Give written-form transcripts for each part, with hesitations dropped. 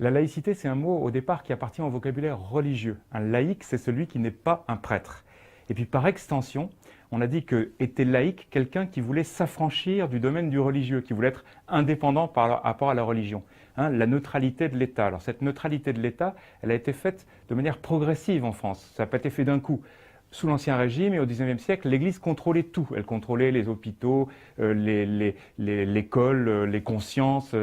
La laïcité, c'est un mot au départ qui appartient au vocabulaire religieux. Un laïc, c'est celui qui n'est pas un prêtre. Et puis par extension, on a dit que était laïc quelqu'un qui voulait s'affranchir du domaine du religieux, qui voulait être indépendant par rapport à la religion. La neutralité de l'État. Alors cette neutralité de l'État, elle a été faite de manière progressive en France. Ça n'a pas été fait d'un coup. Sous l'Ancien Régime et au XIXe siècle, l'Église contrôlait tout. Elle contrôlait les hôpitaux, l'école, les consciences,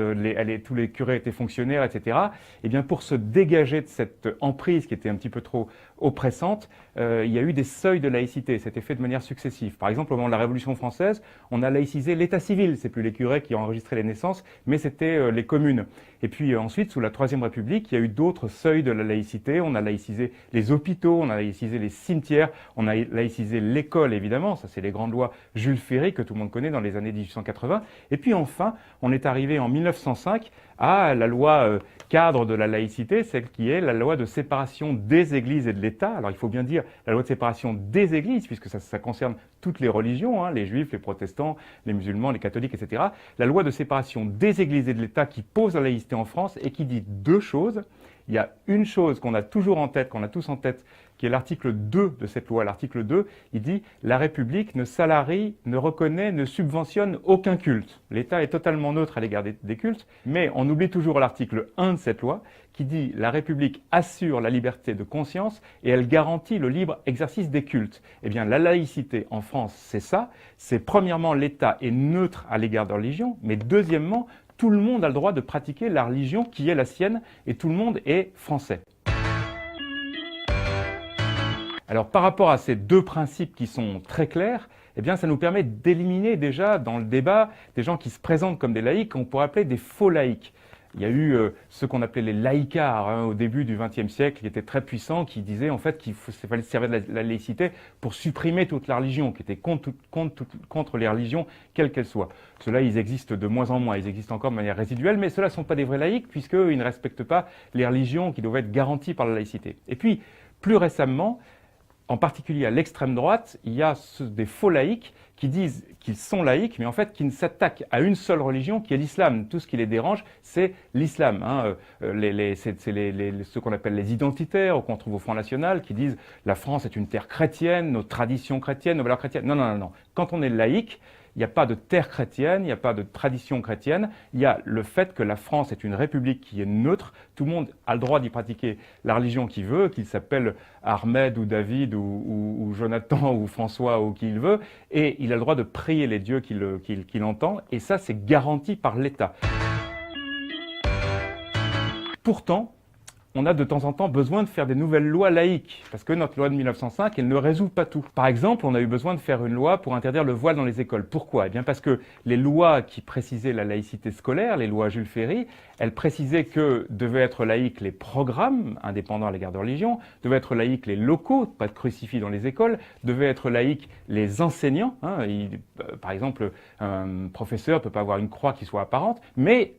tous les curés étaient fonctionnaires, etc. Et bien pour se dégager de cette emprise qui était un petit peu trop oppressante, il y a eu des seuils de laïcité. C'était fait de manière successive. Par exemple, au moment de la Révolution française, on a laïcisé l'état civil. C'est plus les curés qui ont enregistré les naissances, mais c'était les communes. Et puis ensuite, sous la Troisième République, il y a eu d'autres seuils de la laïcité. On a laïcisé les hôpitaux, on a laïcisé les cimetières, on a laïcisé l'école, évidemment. Ça, c'est les grandes lois Jules Ferry que tout le monde connaît dans les années 1880. Et puis enfin, on est arrivé en 1905 à la loi cadre de la laïcité, celle qui est la loi de séparation des églises et de l'État. Alors il faut bien dire la loi de séparation des églises, puisque ça concerne toutes les religions, les juifs, les protestants, les musulmans, les catholiques, etc. La loi de séparation des églises et de l'État qui pose la laïcité en France et qui dit deux choses. Il y a une chose qu'on a toujours en tête, qu'on a tous en tête, qui est l'article 2 de cette loi. L'article 2, il dit « La République ne salarie, ne reconnaît, ne subventionne aucun culte ». L'État est totalement neutre à l'égard des cultes, mais on oublie toujours l'article 1 de cette loi qui dit « La République assure la liberté de conscience et elle garantit le libre exercice des cultes ». Eh bien, la laïcité en France, c'est ça. C'est premièrement, l'État est neutre à l'égard de la religion, mais deuxièmement, tout le monde a le droit de pratiquer la religion qui est la sienne et tout le monde est français. Alors par rapport à ces deux principes qui sont très clairs, eh bien ça nous permet d'éliminer déjà dans le débat des gens qui se présentent comme des laïcs, qu'on pourrait appeler des faux laïcs. Il y a eu ce qu'on appelait les laïcards au début du XXe siècle, qui étaient très puissants, qui disaient en fait qu'il fallait se servir de la laïcité pour supprimer toute la religion, qui était contre les religions, quelles qu'elles soient. Ceux-là, ils existent de moins en moins, ils existent encore de manière résiduelle, mais ceux-là ne sont pas des vrais laïcs, puisqu'ils ne respectent pas les religions qui doivent être garanties par la laïcité. Et puis, plus récemment, en particulier à l'extrême droite, il y a des faux laïcs qui disent qu'ils sont laïcs, mais en fait qui ne s'attaquent à une seule religion qui est l'islam. Tout ce qui les dérange, c'est l'islam. C'est ce qu'on appelle les identitaires, qu'on trouve au Front National, qui disent « la France est une terre chrétienne, nos traditions chrétiennes, nos valeurs chrétiennes ». Non, non, non, non. Quand on est laïque, il n'y a pas de terre chrétienne, il n'y a pas de tradition chrétienne, il y a le fait que la France est une république qui est neutre, tout le monde a le droit d'y pratiquer la religion qu'il veut, qu'il s'appelle Ahmed ou David ou Jonathan ou François ou qui il veut, et il a le droit de prier les dieux qu'il entend, et ça c'est garanti par l'État. Pourtant, on a de temps en temps besoin de faire des nouvelles lois laïques, parce que notre loi de 1905, elle ne résout pas tout. Par exemple, on a eu besoin de faire une loi pour interdire le voile dans les écoles. Pourquoi? Eh bien parce que les lois qui précisaient la laïcité scolaire, les lois Jules Ferry, elles précisaient que devaient être laïques les programmes indépendants à l'égard de religion, devaient être laïques les locaux, pas de crucifix dans les écoles, devaient être laïques les enseignants. Par exemple, un professeur ne peut pas avoir une croix qui soit apparente, mais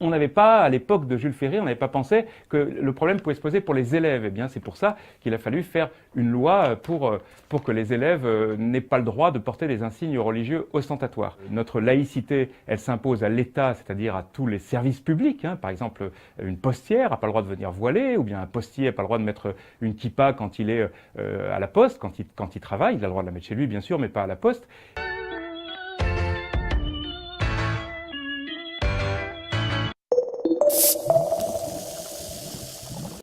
on n'avait pas, à l'époque de Jules Ferry, on n'avait pas pensé que le problème pouvait se poser pour les élèves. Eh bien, c'est pour ça qu'il a fallu faire une loi pour que les élèves n'aient pas le droit de porter des insignes religieux ostentatoires. Notre laïcité, elle s'impose à l'État, c'est-à-dire à tous les services publics. Par exemple, une postière n'a pas le droit de venir voiler, ou bien un postier n'a pas le droit de mettre une kippa quand il est à la poste, quand il travaille. Il a le droit de la mettre chez lui, bien sûr, mais pas à la poste.